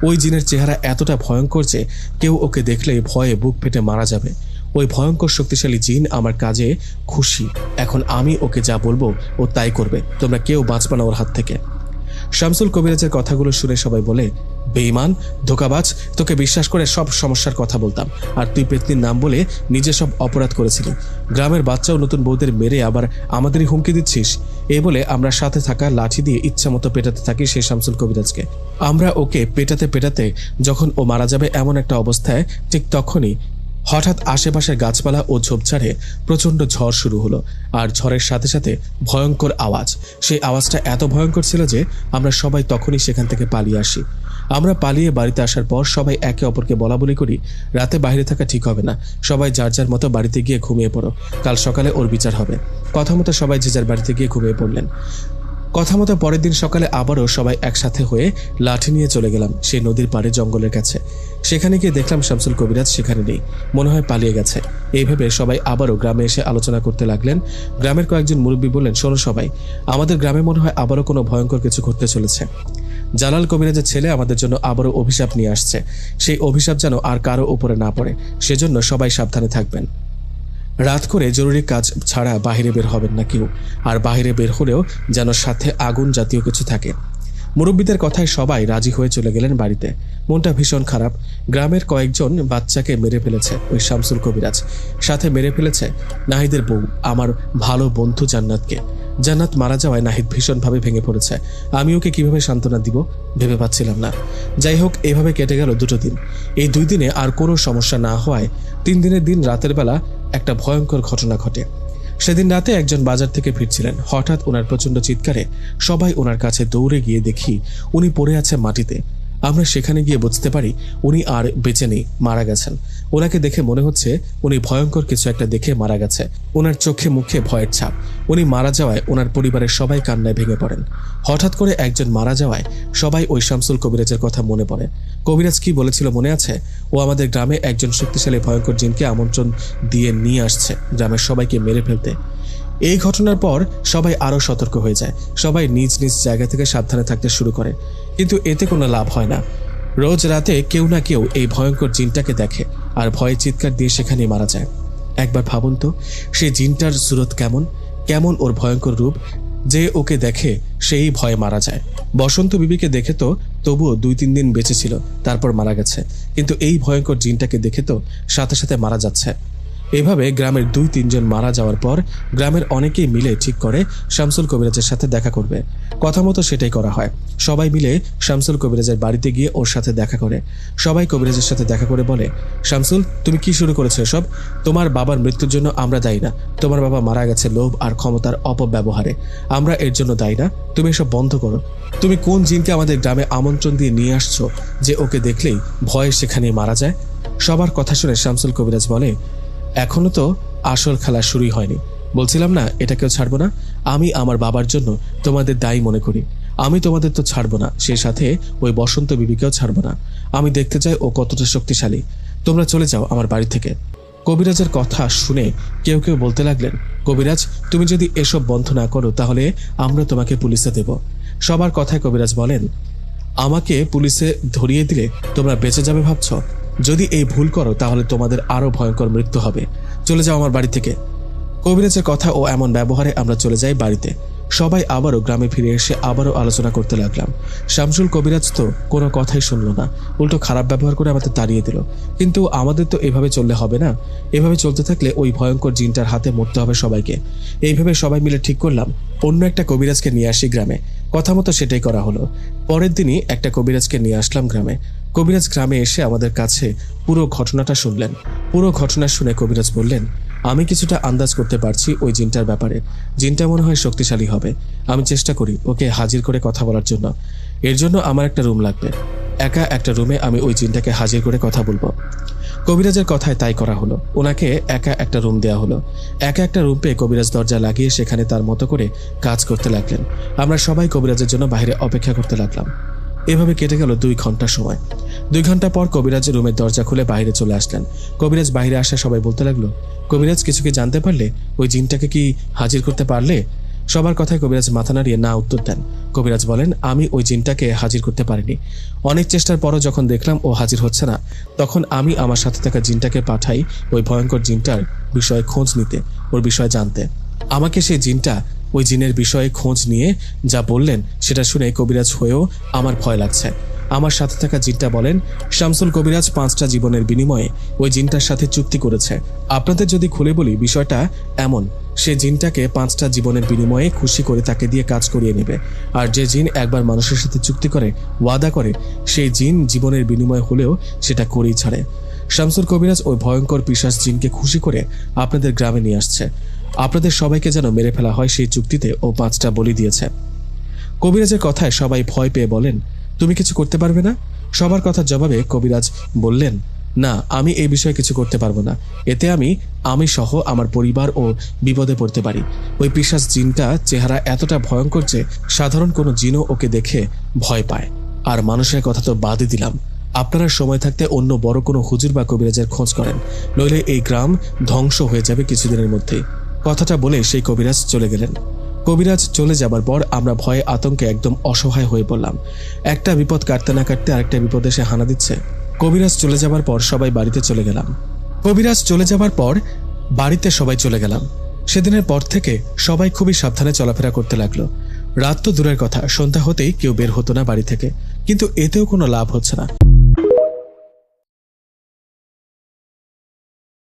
ওই জিনের চেহারা এতটা ভয়ঙ্কর যে কেউ ওকে দেখলেই ভয়ে বুক ফেটে মারা যাবে। ওই ভয়ঙ্কর শক্তিশালী জিন আমার কাজে খুশি। এখন আমি ওকে যা বলবো ও তাই করবে। তোমরা কেউ বাঁচবে না ওর হাত থেকে। শামসুল কবিরাজের কথাগুলো শুনে সবাই বলে, বেঈমান, ধোঁকাবাজ, তোকে বিশ্বাস করে সব সমস্যার কথা বলতাম, আর তুই পেতনির নাম বলে নিজে সব অপরাধ করেছিলি। গ্রামের বাচ্চা ও নতুন বউদের মেরে আবার আমাদেরই হুমকি দিচ্ছিস। এই বলে আমরা সাথে থাকা লাঠি দিয়ে ইচ্ছা মতো পেটাতে থাকি সেই শামসুল কবিরাজকে। আমরা ওকে পেটাতে পেটাতে যখন ও মারা যাবে এমন একটা অবস্থায় ঠিক তখনই হঠাৎ আশেপাশের গাছপালা ও ঝোপঝাড়ে প্রচণ্ড ঝড় শুরু হলো। আর ঝড়ের সাথে সাথে ভয়ঙ্কর আওয়াজ। সেই আওয়াজটা এত ভয়ঙ্কর ছিল যে আমরা সবাই তখনই সেখান থেকে পালিয়ে আসি। আমরা পালিয়ে বাড়িতে আসার পর সবাই একে অপরকে বলা বলি করি, রাতে বাইরে থাকা ঠিক হবে না, সবাই যার যার মতো বাড়িতে গিয়ে ঘুমিয়ে পড়ো, কাল সকালে ওর বিচার হবে। কথা মতো সবাই যে যার বাড়িতে গিয়ে ঘুমিয়ে পড়লেন। কথা মতো পরের দিন সকালে আবারও সবাই একসাথে হয়ে লাঠি নিয়ে চলে গেলাম সেই নদীর পাড়ে জঙ্গলের কাছে। সেখানে গিয়ে দেখলাম শামসুল কবিরাজ সেখানে নেই, মনে হয় পালিয়ে গেছে। এইভাবে সবাই আবারও গ্রামে এসে আলোচনা করতে লাগলেন। গ্রামের কয়েকজন মুরব্বী বললেন, শোনো সবাই, আমাদের গ্রামে মনে হয় আবারও কোনো ভয়ঙ্কর কিছু ঘটতে চলেছে। জালাল কবিরাজের ছেলে আমাদের জন্য আবারও অভিশাপ নিয়ে আসছে। সেই অভিশাপ যেন আর কারো উপরে না পড়ে, সেজন্য সবাই সাবধানে থাকবেন। রাত করে জরুরি কাজ ছাড়া বাহিরে বের হবেন না কেউ, আর বাহিরে বের হলেও যেন সাথে আগুন জাতীয় কিছু থাকে। মুরব্বীদের কথায় সবাই রাজি হয়ে চলে গেলেন বাড়িতে। মনটা ভীষণ খারাপ। গ্রামের কয়েকজন বাচ্চাকে মেরে ফেলেছে ওই শামসুল কবিরাজ, সাথে মেরে ফেলেছে নাহিদের বউ, আমার ভালো বন্ধু জান্নাতকে। জান্নাত মারা যাওয়ায় নাহিদ ভীষণভাবে ভেঙে পড়েছে। আমি ওকে কিভাবে সান্ত্বনা দিব ভেবে পাচ্ছিলাম না। যাই হোক, এভাবে কেটে গেল 2 দিন। এই 2 দিনে আর কোনো সমস্যা না হওয়ায় 3 দিনের দিন রাতের বেলা একটা ভয়ঙ্কর ঘটনা ঘটে। সেদিন রাতে একজন বাজার থেকে ফিরছিলেন। হঠাৎ ওনার প্রচণ্ড চিৎকারে সবাই ওনার কাছে দৌড়ে গিয়ে দেখি উনি পড়ে আছে মাটিতে। আমরা সেখানে গিয়ে বুঝতে পারি উনি আর বেঁচে নেই, মারা গেছেন। ওনাকে দেখে মনে হচ্ছে উনি ভয়ঙ্কর কিছু একটা দেখে মারা গেছে। ওনার চোখে মুখে ভয়ের ছাপ। উনি মারা যাওয়ায় ওনার পরিবারের সবাই কান্নায় ভেঙে পড়েন। হঠাৎ করে একজন মারা যাওয়ায় সবাই ওই শামসুল কবিরাজের কথা মনে পড়ে। কবিরাজ কি বলেছিল মনে আছে? ও আমাদের গ্রামে একজন শক্তিশালী ভয়ঙ্কর জিনকে আমন্ত্রণ দিয়ে নিয়ে আসছে গ্রামের সবাইকে মেরে ফেলতে। এই ঘটনার পর সবাই আরো সতর্ক হয়ে যায়। সবাই নিজ নিজ জায়গা থেকে সাবধানে থাকতে শুরু করে, কিন্তু এতে কোনো লাভ হয় না। রোজ রাতে কেউ না কেউ এই ভয়ঙ্কর জিনটাকে দেখে আর ভয়ে চিৎকার দিয়ে সেখানেই মারা যায়। একবার ভাবুন তো, সেই জিনটার সুরত কেমন, কেমন ওর ভয়ঙ্কর রূপ। যে ওকে দেখে সেই ভয়ে মারা যায়। বসন্ত বিবিকে দেখে তো তবুও 2-3 দিন বেঁচে ছিল, তারপর মারা গেছে। কিন্তু এই ভয়ঙ্কর জিনটাকে দেখে তো সাথে সাথে মারা যাচ্ছে। এভাবে গ্রামের 2-3 জন মারা যাওয়ার পর গ্রামের অনেকেই মিলে ঠিক করে শামসুল কবিরাজের সাথে দেখা করবে। কথা মতো সেটাই করা হয়। সবাই মিলে শামসুল কবিরাজের বাড়িতে গিয়ে ওর সাথে দেখা করে। সবাই কবিরাজের সাথে দেখা করে বলে, শামসুল, তুমি কি শুরু করেছো এসব? তোমার বাবার মৃত্যুর জন্য আমরা দায়ী না। তোমার বাবা মারা গেছে লোভ আর ক্ষমতার অপব্যবহারে। আমরা এর জন্য দায়ী না। তুমি এসব বন্ধ করো। তুমি কোন জিনকে আমাদের গ্রামে আমন্ত্রণ দিয়ে নিয়ে আসছো যে ওকে দেখলেই ভয়ে সেখানেই মারা যায়? সবার কথা শুনে শামসুল কবিরাজ বলে, এখনো তো আসল খেলা শুরুই হয়নি। বলছিলাম না এটাকেও ছাড়বো না। আমি আমার বাবার জন্য তোমাদের দায়ী মনে করি। আমি তোমাদের তো ছাড়বো না, সেই সাথে ওই বসন্ত বিবিকেও ছাড়বো না। আমি দেখতে চাই ও কতটা শক্তিশালী। তোমরা চলে যাও আমার বাড়ি থেকে। কবিরাজের কথা শুনে কেউ কেউ বলতে লাগলেন, কবিরাজ, তুমি যদি এসব বন্ধ না করো তাহলে আমরা তোমাকে পুলিশে দেব। সবার কথায় কবিরাজ বলেন, আমাকে পুলিশে ধরিয়ে দিলে তোমরা বেঁচে যাবে ভাবছ? যদি এই ভুল করো তাহলে তোমাদের আরো ভয়ঙ্কর মৃত্যু হবে। চলে যাও আমার বাড়ি থেকে। কবিরাজের কথা ও এমন ব্যবহারে আমরা চলে যাই বাড়িতে। সবাই আবারও গ্রামে ফিরে এসে আবারও আলোচনা করতে লাগলাম। শামসুল কবিরাজ তো কোনো কথাই শুনলো না, উল্টো খারাপ ব্যবহার করে আমাদের তাড়িয়ে দিল। কিন্তু আমাদের তো এভাবে চললে হবে না। এভাবে চলতে থাকলে ওই ভয়ঙ্কর জিনটার হাতে মরতে হবে সবাইকে। এইভাবে সবাই মিলে ঠিক করলাম অন্য একটা কবিরাজকে নিয়ে আসি গ্রামে। কথা মতো সেটাই করা হলো। পরের দিনই একটা কবিরাজকে নিয়ে আসলাম গ্রামে। কবিরাজ গ্রামে এসে আমাদের কাছে পুরো ঘটনাটা শুনলেন। পুরো ঘটনা শুনে কবিরাজ বললেন, আমি কিছুটা আন্দাজ করতে পারছি ওই জিনটার ব্যাপারে। জিনটা মনে হয় শক্তিশালী হবে। আমি চেষ্টা করি ওকে হাজির করে কথা বলার জন্য। এর জন্য আমার একটা রুম লাগবে। একা একটা রুমে আমি ওই জিনটাকে হাজির করে কথা বলবো। কবিরাজের কথায় তাই করা হলো। ওনাকে একা একটা রুম দেওয়া হলো। একা একটা রুম পেয়ে কবিরাজ দরজা লাগিয়ে সেখানে তার মতো করে কাজ করতে লাগলেন। আমরা সবাই কবিরাজের জন্য বাইরে অপেক্ষা করতে লাগলাম। এভাবে কেটে গেল 2 ঘন্টা সময়। 2 ঘন্টা পর কবিরাজ রুমের দরজা খুলে বাইরে চলে আসলেন। কবিরাজ বাইরে আসা সবাই বলতে লাগলো, কবিরাজ, কিছু কি জানতে পারলে? ওই জিনটাকে কি হাজির করতে পারলে? সবার কথায় কবিরাজ মাথা নাড়িয়ে না উত্তর দেন। কবিরাজ বলেন, আমি ওই জিনটাকে হাজির করতে পারিনি। অনেক চেষ্টার পরও যখন দেখলাম ও হাজির হচ্ছে না, তখন আমি আমার সাথে থাকা জিনটাকে পাঠাই ওই ভয়ঙ্কর জিনটার বিষয়ে খোঁজ নিতে, ওর বিষয়ে জানতে। আমাকে সেই জিনটা ওই জিনের বিষয়ে খোঁজ নিয়ে যা বললেন সেটা শুনে কবিরাজ হয়েও আমার ভয় লাগছে। আমার সাথে থাকা জিনটা বলেন, শামসুল কবিরাজ 5টা জীবনের বিনিময়ে ওই জিনটার সাথে চুক্তি করেছে। আপনাদের যদি খুলে বলি, বিষয়টা এমন, সে জিনটাকে 5টা জীবনের বিনিময়ে খুশি করে তাকে দিয়ে কাজ করিয়ে নেবে। আর যে জিন একবার মানুষের সাথে চুক্তি করে, ওয়াদা করে, সেই জিন জীবনের বিনিময় হলেও সেটা করেই ছাড়ে। শামসুল কবিরাজ ওই ভয়ঙ্কর পিশাচ জিনকে খুশি করে আপনাদের গ্রামে নিয়ে আসছে। আপনাদের সবাইকে যেন মেরে ফেলা হয় সেই চুক্তিতে ও 5টা বলি দিয়েছে। কবিরাজের কথায় সবাই ভয় পেয়ে বলেন, তুমি কিছু করতে পারবে না? সবার কথার জবাবে কবিরাজ বললেন, না, আমি এই বিষয়ে কিছু করতে পারবো না। এতে আমি সহ আমার পরিবার ও বিপদে পড়তে পারি। ওই পিশাচ জিনটা চেহারা এতটা ভয়ঙ্কর যে সাধারণ কোনো জিনও ওকে দেখে ভয় পায়। আর মানুষের কথা তো বাদই দিলাম, আপনারা সময় থাকতে অন্য বড় কোনো হুজুর বা কবিরাজের খোঁজ করেন, নইলে এই গ্রাম ধ্বংস হয়ে যাবে কিছুদিনের মধ্যেই। কথাটা বলে সেই কবিরাজ চলে গেলেন। কবিরাজ চলে যাবার পর আমরা ভয়ে আতঙ্কে একদম অসহায় হয়ে পড়লাম। একটা বিপদ কাটতে না কাটতে আরেকটা বিপদ এসে হানা দিচ্ছে। কবিরাজ চলে যাবার পর সবাই বাড়িতে চলে গেলাম। সেদিনের পর থেকে সবাই খুবই সাবধানে চলাফেরা করতে লাগলো। রাত তো দূরের কথা, সন্ধ্যা হতেই কেউ বের হতো না বাড়ি থেকে। কিন্তু এতেও কোনো লাভ হচ্ছে না।